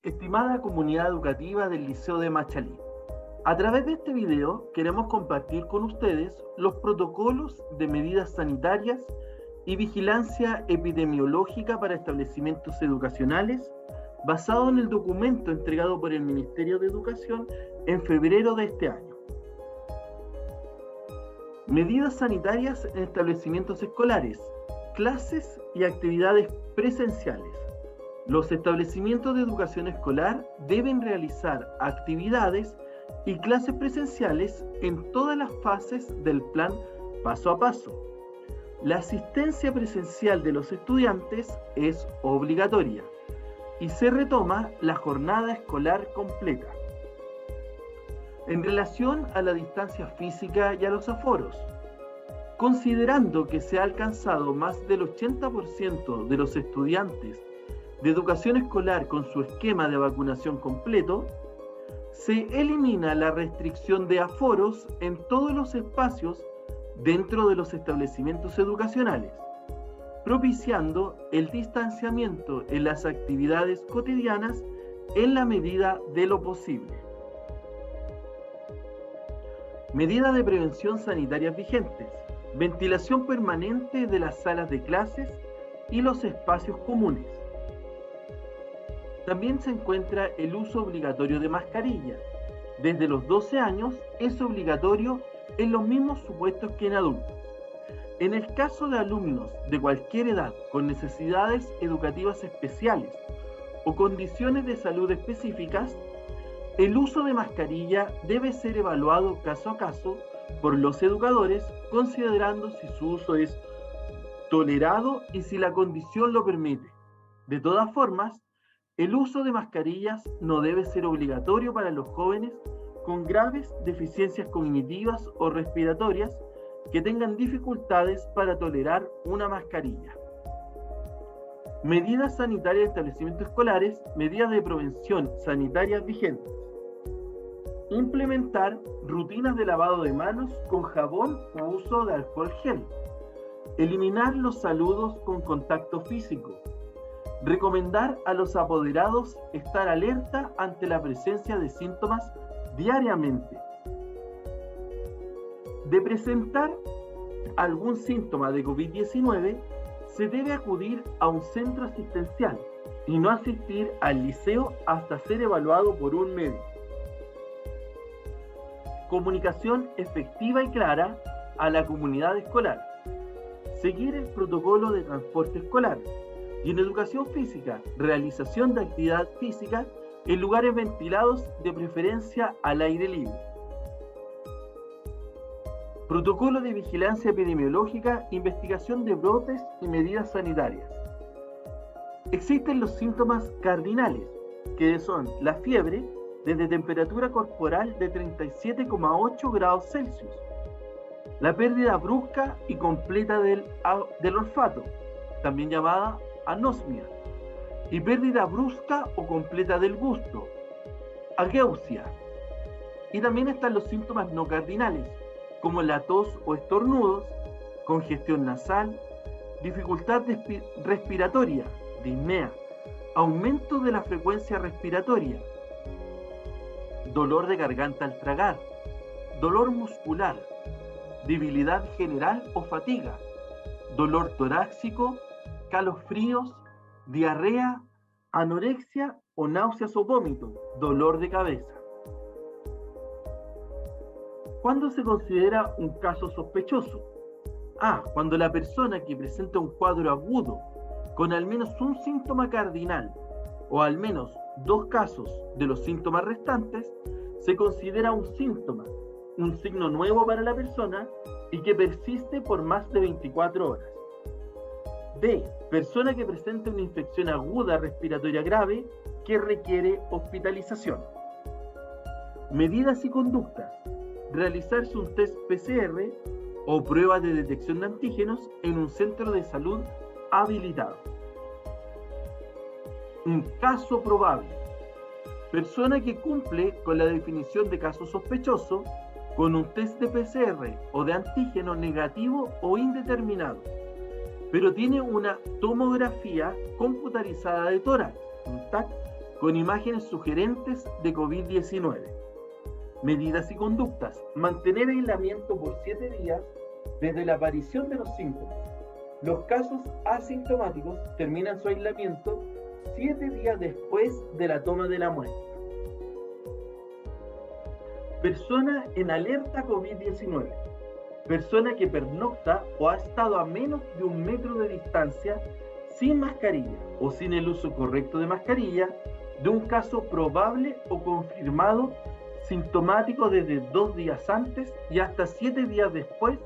Estimada comunidad educativa del Liceo de Machalí, a través de este video queremos compartir con ustedes los protocolos de medidas sanitarias y vigilancia epidemiológica para establecimientos educacionales basado en el documento entregado por el Ministerio de Educación en febrero de este año. Medidas sanitarias en establecimientos escolares, clases y actividades presenciales. Los establecimientos de educación escolar deben realizar actividades y clases presenciales en todas las fases del plan paso a paso. La asistencia presencial de los estudiantes es obligatoria y se retoma la jornada escolar completa. En relación a la distancia física y a los aforos, considerando que se ha alcanzado más del 80% de los estudiantes de educación escolar con su esquema de vacunación completo, se elimina la restricción de aforos en todos los espacios dentro de los establecimientos educacionales, propiciando el distanciamiento en las actividades cotidianas en la medida de lo posible. Medidas de prevención sanitarias vigentes: ventilación permanente de las salas de clases y los espacios comunes. También se encuentra el uso obligatorio de mascarilla. Desde los 12 años es obligatorio en los mismos supuestos que en adultos. En el caso de alumnos de cualquier edad con necesidades educativas especiales o condiciones de salud específicas, el uso de mascarilla debe ser evaluado caso a caso por los educadores, considerando si su uso es tolerado y si la condición lo permite. De todas formas, el uso de mascarillas no debe ser obligatorio para los jóvenes con graves deficiencias cognitivas o respiratorias que tengan dificultades para tolerar una mascarilla. Medidas sanitarias de establecimientos escolares, medidas de prevención sanitarias vigentes. Implementar rutinas de lavado de manos con jabón o uso de alcohol gel. Eliminar los saludos con contacto físico. Recomendar a los apoderados estar alerta ante la presencia de síntomas diariamente. De presentar algún síntoma de COVID-19, se debe acudir a un centro asistencial y no asistir al liceo hasta ser evaluado por un médico. Comunicación efectiva y clara a la comunidad escolar. Seguir el protocolo de transporte escolar. Y en educación física, realización de actividad física en lugares ventilados, de preferencia al aire libre. Protocolo de vigilancia epidemiológica, investigación de brotes y medidas sanitarias. Existen los síntomas cardinales, que son la fiebre desde temperatura corporal de 37,8 grados Celsius, la pérdida brusca y completa del olfato, también llamada anosmia, y pérdida brusca o completa del gusto, ageusia. Y también están los síntomas no cardinales, como la tos o estornudos, congestión nasal, dificultad respiratoria, disnea, aumento de la frecuencia respiratoria, dolor de garganta al tragar, dolor muscular, debilidad general o fatiga, dolor torácico, calofríos, diarrea, anorexia o náuseas o vómitos, dolor de cabeza. ¿Cuándo se considera un caso sospechoso? Cuando la persona que presenta un cuadro agudo con al menos un síntoma cardinal o al menos 2 casos de los síntomas restantes, se considera un síntoma, un signo nuevo para la persona y que persiste por más de 24 horas. D. Persona que presenta una infección aguda respiratoria grave que requiere hospitalización. Medidas y conductas. Realizarse un test PCR o prueba de detección de antígenos en un centro de salud habilitado. Un caso probable. Persona que cumple con la definición de caso sospechoso con un test de PCR o de antígeno negativo o indeterminado, pero tiene una tomografía computarizada de tórax, un TAC, con imágenes sugerentes de COVID-19. Medidas y conductas. Mantener aislamiento por 7 días desde la aparición de los síntomas. Los casos asintomáticos terminan su aislamiento 7 días después de la toma de la muestra. Persona en alerta COVID-19. Persona que pernocta o ha estado a menos de 1 metro de distancia sin mascarilla o sin el uso correcto de mascarilla de un caso probable o confirmado sintomático desde 2 días antes y hasta 7 días después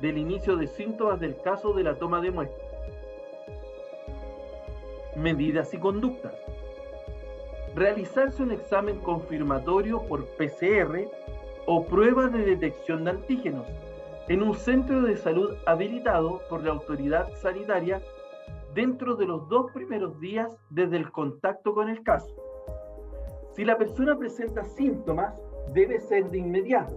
del inicio de síntomas del caso de la toma de muestra. Medidas y conductas. Realizarse un examen confirmatorio por PCR o prueba de detección de antígenos en un centro de salud habilitado por la autoridad sanitaria dentro de los 2 primeros días desde el contacto con el caso. Si la persona presenta síntomas, debe ser de inmediato.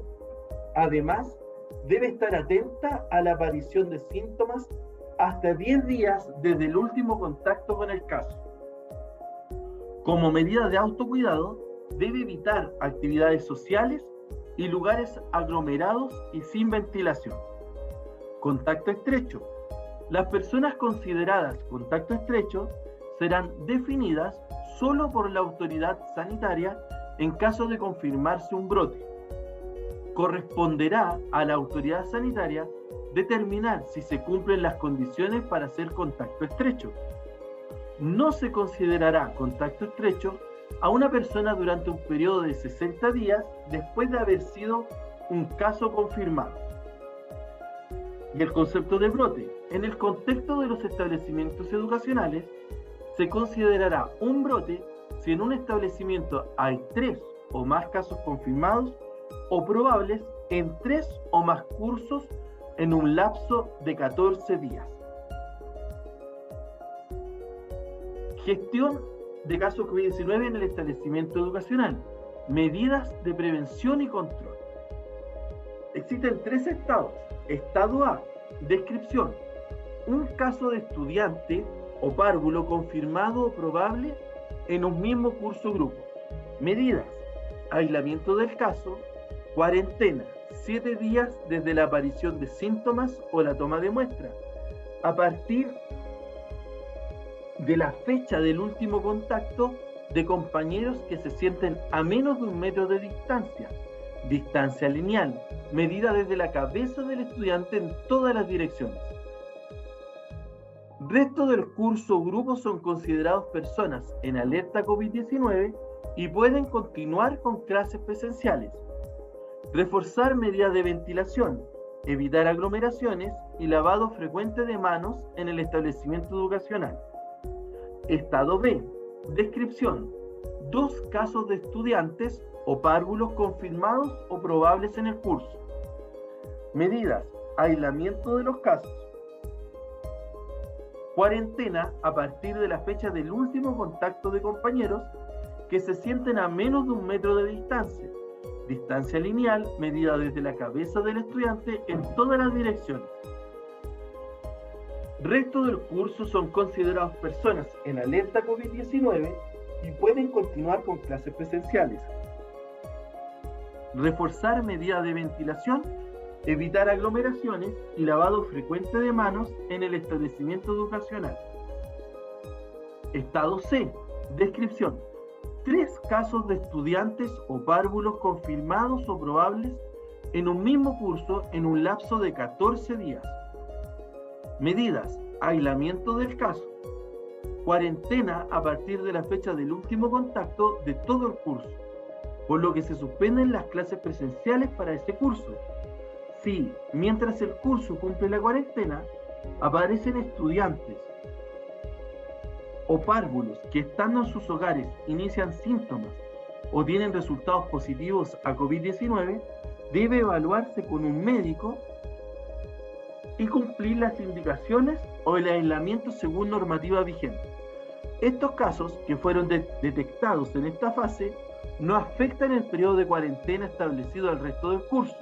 Además, debe estar atenta a la aparición de síntomas hasta 10 días desde el último contacto con el caso. Como medida de autocuidado, debe evitar actividades sociales y lugares aglomerados y sin ventilación. Contacto estrecho. Las personas consideradas contacto estrecho serán definidas solo por la autoridad sanitaria en caso de confirmarse un brote. Corresponderá a la autoridad sanitaria determinar si se cumplen las condiciones para hacer contacto estrecho. No se considerará contacto estrecho a una persona durante un periodo de 60 días después de haber sido un caso confirmado. Y el concepto de brote. En el contexto de los establecimientos educacionales, se considerará un brote si en un establecimiento hay 3 o más casos confirmados o probables en 3 o más cursos en un lapso de 14 días. Gestión de casos COVID-19 en el establecimiento educacional. Medidas de prevención y control. Existen 3 estados. Estado A, descripción. Un caso de estudiante o párvulo confirmado o probable en un mismo curso o grupo. Medidas. Aislamiento del caso. Cuarentena. 7 días desde la aparición de síntomas o la toma de muestra. A partir de la fecha del último contacto de compañeros que se sienten a menos de 1 metro de distancia. Distancia lineal, medida desde la cabeza del estudiante en todas las direcciones. Resto del curso o grupo son considerados personas en alerta COVID-19 y pueden continuar con clases presenciales. Reforzar medidas de ventilación, evitar aglomeraciones y lavado frecuente de manos en el establecimiento educacional. Estado B, descripción. 2 casos de estudiantes o párvulos confirmados o probables en el curso. Medidas, aislamiento de los casos. Cuarentena a partir de la fecha del último contacto de compañeros que se sienten a menos de 1 metro de distancia. Distancia lineal, medida desde la cabeza del estudiante en todas las direcciones. Resto del curso son considerados personas en alerta COVID-19 y pueden continuar con clases presenciales. Reforzar medidas de ventilación, evitar aglomeraciones y lavado frecuente de manos en el establecimiento educacional. Estado C, descripción. 3 casos de estudiantes o párvulos confirmados o probables en un mismo curso en un lapso de 14 días. Medidas, aislamiento del caso. Cuarentena a partir de la fecha del último contacto de todo el curso, por lo que se suspenden las clases presenciales para ese curso. Si, mientras el curso cumple la cuarentena, aparecen estudiantes o párvulos que estando en sus hogares inician síntomas o tienen resultados positivos a COVID-19, debe evaluarse con un médico y cumplir las indicaciones o el aislamiento según normativa vigente. Estos casos que fueron detectados en esta fase no afectan el periodo de cuarentena establecido al resto del curso.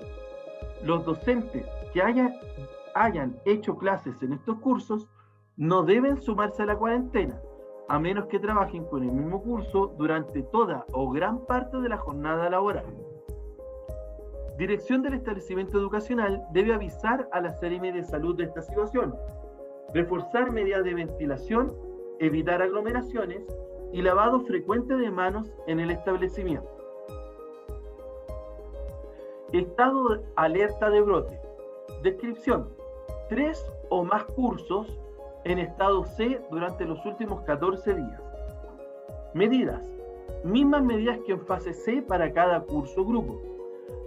Los docentes que hayan hecho clases en estos cursos no deben sumarse a la cuarentena, a menos que trabajen con el mismo curso durante toda o gran parte de la jornada laboral. Dirección del establecimiento educacional debe avisar a la Seremi de Salud de esta situación, reforzar medidas de ventilación, evitar aglomeraciones y lavado frecuente de manos en el establecimiento. Estado de alerta de brote. Descripción: 3 o más cursos en estado C durante los últimos 14 días. Medidas: mismas medidas que en fase C para cada curso o grupo.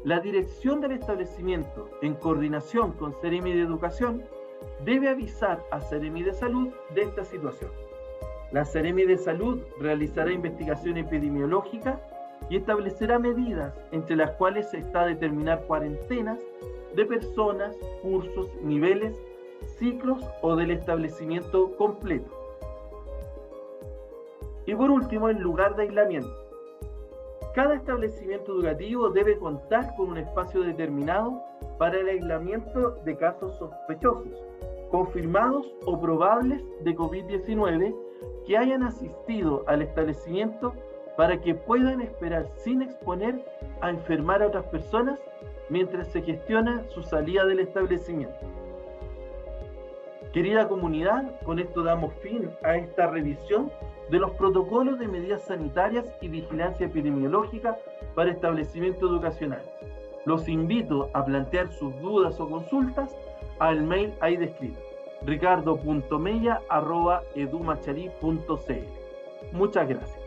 La dirección del establecimiento, en coordinación con Seremi de Educación, debe avisar a Seremi de Salud de esta situación. La Seremi de Salud realizará investigación epidemiológica y establecerá medidas, entre las cuales está determinar cuarentenas de personas, cursos, niveles, ciclos o del establecimiento completo. Y por último, el lugar de aislamiento. Cada establecimiento educativo debe contar con un espacio determinado para el aislamiento de casos sospechosos, confirmados o probables de COVID-19 que hayan asistido al establecimiento, para que puedan esperar sin exponer a enfermar a otras personas mientras se gestiona su salida del establecimiento. Querida comunidad, con esto damos fin a esta revisión de los protocolos de medidas sanitarias y vigilancia epidemiológica para establecimientos educacionales. Los invito a plantear sus dudas o consultas al mail ahí descrito, ricardo.mella@edumachari.cl. Muchas gracias.